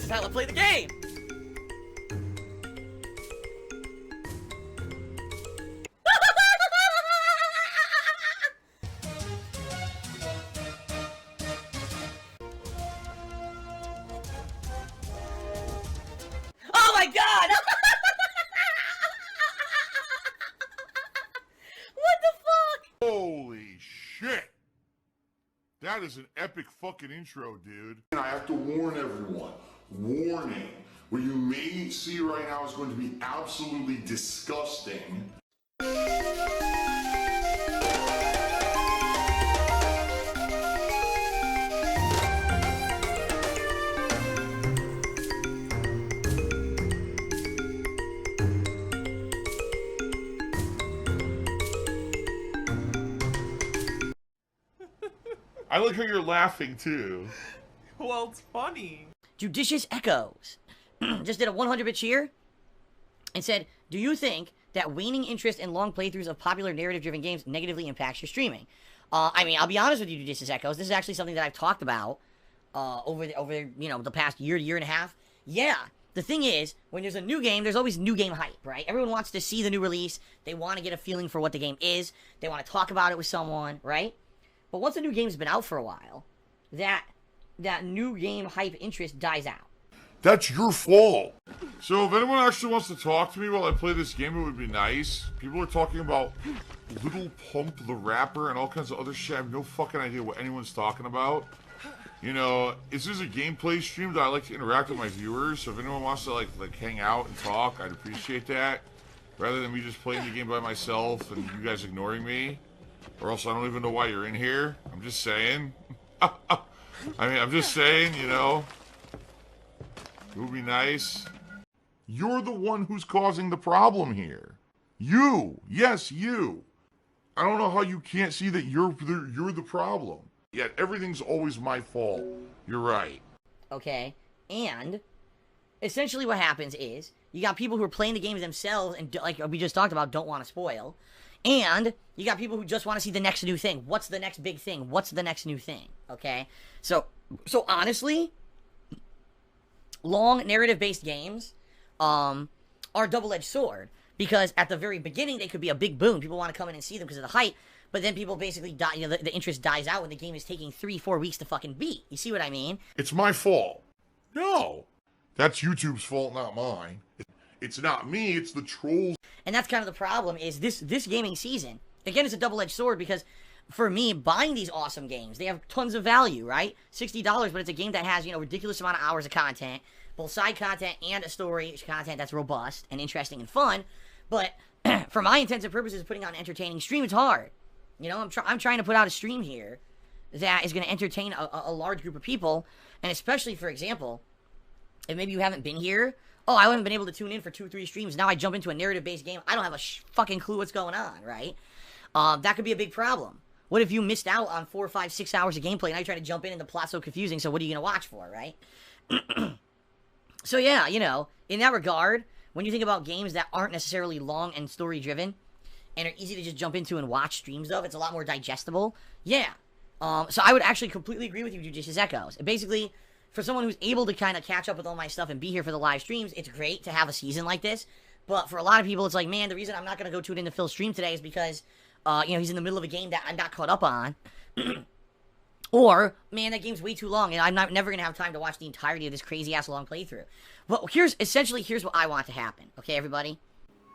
This is how I play the game! Oh my god! What the fuck? Holy shit! That is an epic fucking intro, dude. And I have to warn everyone, warning, what you may see right now is going to be absolutely disgusting. I like how you're laughing too. Well, it's funny. Judicious Echoes just did a 100-bit cheer and said, do you think that waning interest in long playthroughs of popular narrative-driven games negatively impacts your streaming? I mean, I'll be honest with you, Judicious Echoes. This is actually something that I've talked about over the past year and a half. Yeah, the thing is, when there's a new game, there's always new game hype, right? Everyone wants to see the new release. They want to get a feeling for what the game is. They want to talk about it with someone, right? But once a new game's been out for a while, that new game hype interest dies out. That's your fault. So if anyone actually wants to talk to me while I play this game, it would be nice. People are talking about Little Pump the Rapper and all kinds of other shit. I have no fucking idea what anyone's talking about. You know, this is a gameplay stream that I like to interact with my viewers. So if anyone wants to like hang out and talk, I'd appreciate that. Rather than me just playing the game by myself and you guys ignoring me. Or else I don't even know why you're in here. I'm just saying. I mean, I'm just saying, you know. It would be nice. You're the one who's causing the problem here. You. Yes, you. I don't know how you can't see that you're the problem. Yet everything's always my fault. You're right. Okay, and essentially what happens is you got people who are playing the games themselves and, like we just talked about, don't want to spoil. And you got people who just want to see the next new thing. What's the next big thing? What's the next new thing? Okay? So honestly, long narrative-based games are a double-edged sword. Because at the very beginning, they could be a big boom. People want to come in and see them because of the hype. But then people basically die, you know, the interest dies out when the game is taking 3-4 weeks to fucking beat. You see what I mean? It's my fault. No. That's YouTube's fault, not mine. It's not me, it's the trolls. And that's kind of the problem, is this gaming season, again, it's a double-edged sword, because for me, buying these awesome games, they have tons of value, right? $60, but it's a game that has, you know, ridiculous amount of hours of content, both side content and a story content that's robust and interesting and fun. But for my intents and purposes, putting on an entertaining stream, it's hard. You know, I'm trying to put out a stream here that is going to entertain a large group of people, and especially, for example, if maybe you haven't been here, oh, I haven't been able to tune in for 2-3 streams, now I jump into a narrative-based game, I don't have a fucking clue what's going on, right? That could be a big problem. What if you missed out on 4, 5, 6 hours of gameplay, and now you're trying to jump in and the plot's so confusing, so what are you going to watch for, right? So yeah, you know, in that regard, when you think about games that aren't necessarily long and story-driven, and are easy to just jump into and watch streams of, it's a lot more digestible, yeah. So I would actually completely agree with you, Judicious Echoes. Basically, for someone who's able to kind of catch up with all my stuff and be here for the live streams, it's great to have a season like this. But for a lot of people, it's like, man, the reason I'm not going to go tune into Phil's stream today is because, you know, he's in the middle of a game that I'm not caught up on. Or, man, that game's way too long, and I'm never going to have time to watch the entirety of this crazy-ass long playthrough. Well, here's what I want to happen, okay, everybody?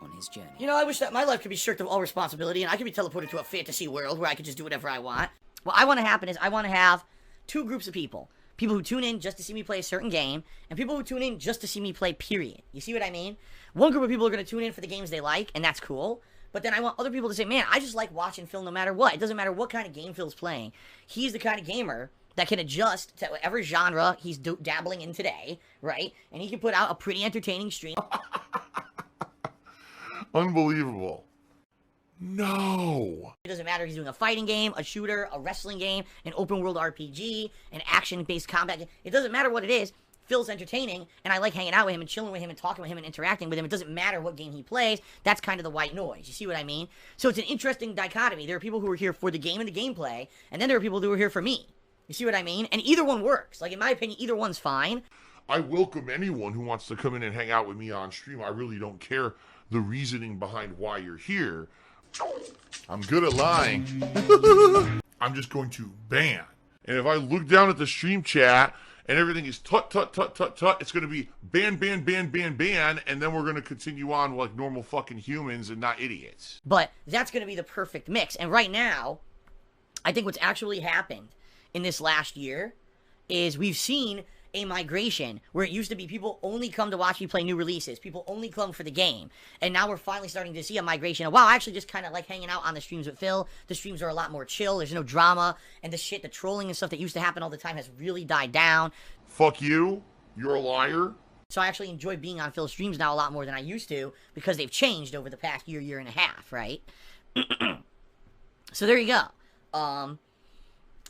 On his journey. You know, I wish that my life could be stripped of all responsibility, and I could be teleported to a fantasy world where I could just do whatever I want. What I want to happen is I want to have two groups of people. People who tune in just to see me play a certain game, and people who tune in just to see me play, period. You see what I mean? One group of people are going to tune in for the games they like, and that's cool. But then I want other people to say, man, I just like watching Phil no matter what. It doesn't matter what kind of game Phil's playing. He's the kind of gamer that can adjust to whatever genre he's dabbling in today, right? And he can put out a pretty entertaining stream. Unbelievable. No. It doesn't matter if he's doing a fighting game, a shooter, a wrestling game, an open world RPG, an action-based combat game. It doesn't matter what it is. Phil's entertaining, and I like hanging out with him and chilling with him and talking with him and interacting with him. It doesn't matter what game he plays. That's kind of the white noise. You see what I mean? So it's an interesting dichotomy. There are people who are here for the game and the gameplay, and then there are people who are here for me. You see what I mean? And either one works. Like, in my opinion, either one's fine. I welcome anyone who wants to come in and hang out with me on stream. I really don't care the reasoning behind why you're here. I'm good at lying. I'm just going to ban. And if I look down at the stream chat and everything is tut, tut, tut, tut, tut, it's going to be ban, ban, ban, ban, ban, and then we're going to continue on like normal fucking humans and not idiots. But that's going to be the perfect mix. And right now, I think what's actually happened in this last year is we've seen a migration where it used to be people only come to watch me play new releases, people only come for the game, and now we're finally starting to see a migration of, wow, I actually just kind of like hanging out on the streams with Phil. The streams are a lot more chill, there's no drama, and the trolling and stuff that used to happen all the time has really died down. Fuck you, you're a liar. So I actually enjoy being on Phil's streams now a lot more than I used to, because they've changed over the past year and a half, right? So there you go.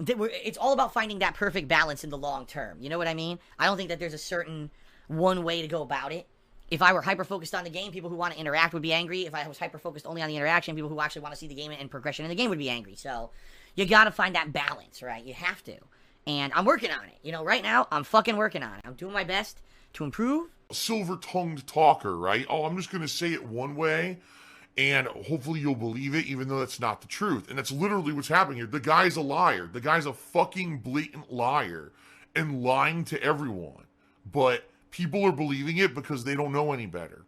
It's all about finding that perfect balance in the long term. You know what I mean? I don't think that there's a certain one way to go about it. If I were hyper-focused on the game, people who want to interact would be angry. If I was hyper-focused only on the interaction, people who actually want to see the game and progression in the game would be angry. So you got to find that balance, right? You have to. And I'm working on it. You know, right now, I'm fucking working on it. I'm doing my best to improve. Silver-tongued talker, right? Oh, I'm just going to say it one way, and hopefully you'll believe it, even though that's not the truth. And that's literally what's happening here. The guy's a liar. The guy's a fucking blatant liar and lying to everyone. But people are believing it because they don't know any better.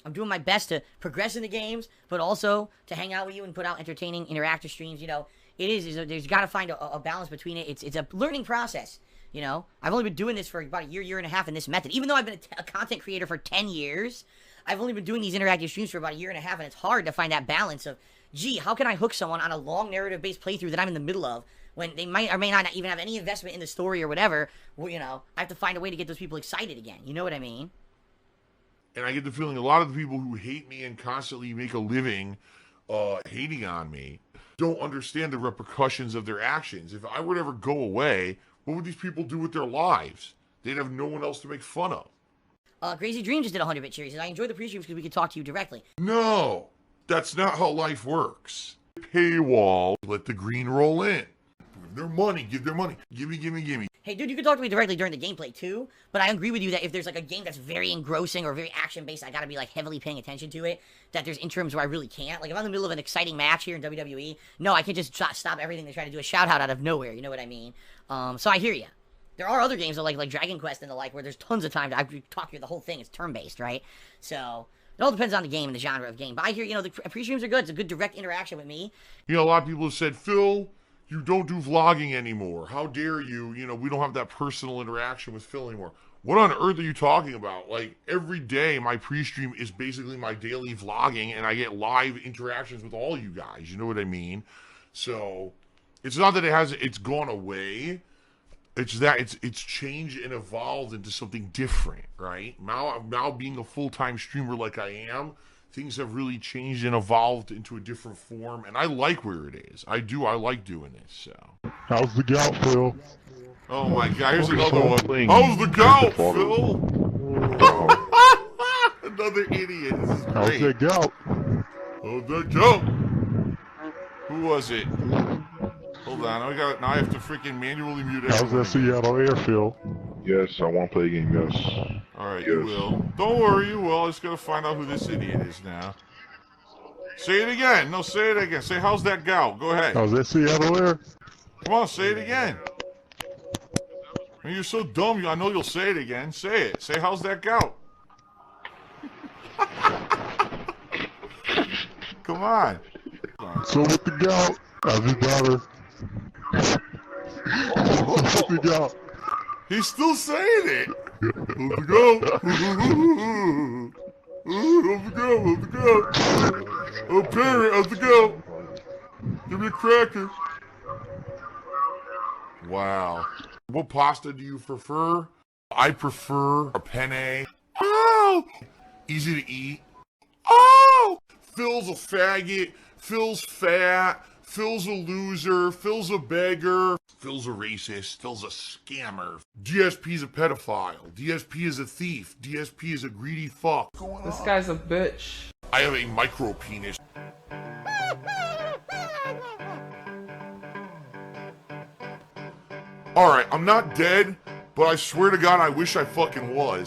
I'm doing my best to progress in the games, but also to hang out with you and put out entertaining, interactive streams. You know, there's got to find a balance between it. It's a learning process. You know, I've only been doing this for about a year and a half in this method. Even though I've been a content creator for 10 years, I've only been doing these interactive streams for about a year and a half, and it's hard to find that balance of, gee, how can I hook someone on a long narrative-based playthrough that I'm in the middle of when they might or may not even have any investment in the story or whatever? Well, you know, I have to find a way to get those people excited again. You know what I mean? And I get the feeling a lot of the people who hate me and constantly make a living hating on me don't understand the repercussions of their actions. If I were to ever go away, what would these people do with their lives? They'd have no one else to make fun of. Crazy Dream just did a 100-bit series, and I enjoy the pre-streams because we can talk to you directly. No, that's not how life works. Paywall, let the green roll in. Give their money, give their money. Gimme, gimme, gimme. Hey, dude, you can talk to me directly during the gameplay, too, but I agree with you that if there's, like, a game that's very engrossing or very action-based, I gotta be, like, heavily paying attention to it, that there's interims where I really can't. Like, if I'm in the middle of an exciting match here in WWE, no, I can't just stop everything to try to do a shout-out out of nowhere, you know what I mean? So I hear you. There are other games, like Dragon Quest and the like, where there's tons of time to talk through the whole thing. It's turn-based, right? So it all depends on the game and the genre of game. But I hear, you know, the pre-streams are good. It's a good direct interaction with me. You know, a lot of people have said, Phil, you don't do vlogging anymore. How dare you? You know, we don't have that personal interaction with Phil anymore. What on earth are you talking about? Like, every day my pre-stream is basically my daily vlogging, and I get live interactions with all you guys. You know what I mean? So it's not that it's gone away. It's that it's changed and evolved into something different, right? Now being a full-time streamer like I am, things have really changed and evolved into a different form, and I like where it is. I like doing this, so. How's the gout, Phil? Oh my god, here's another one. How's the gout, Phil? Another idiot. This is great. How's that gout? How's that gout? Who was it? Hold on, now I have to freaking manually mute everyone. How's that Seattle Air, Phil? Yes, I want to play a game, yes. Alright, Yes. you will. Don't worry, you will. I just gotta find out who this idiot is now. Say it again. No, say it again. Say, how's that gout? Go ahead. How's that Seattle Air? Come on, say it again. I mean, you're so dumb, I know you'll say it again. Say it. Say, how's that gout? Come on. So with the gout, how's your daughter? What's the gout? He's still saying it. How's the gout? How's the gout? How's the gout? Oh, parent, how's the gout? Give me a cracker. Wow. What pasta do you prefer? I prefer a penne. Oh! Easy to eat. Oh! Phil's a faggot. Phil's fat. Phil's a loser. Phil's a beggar. Phil's a racist. Phil's a scammer. DSP's a pedophile. DSP is a thief. DSP is a greedy fuck. This guy's a bitch. I have a micro penis. Alright, I'm not dead, But I swear to God, I wish I fucking was.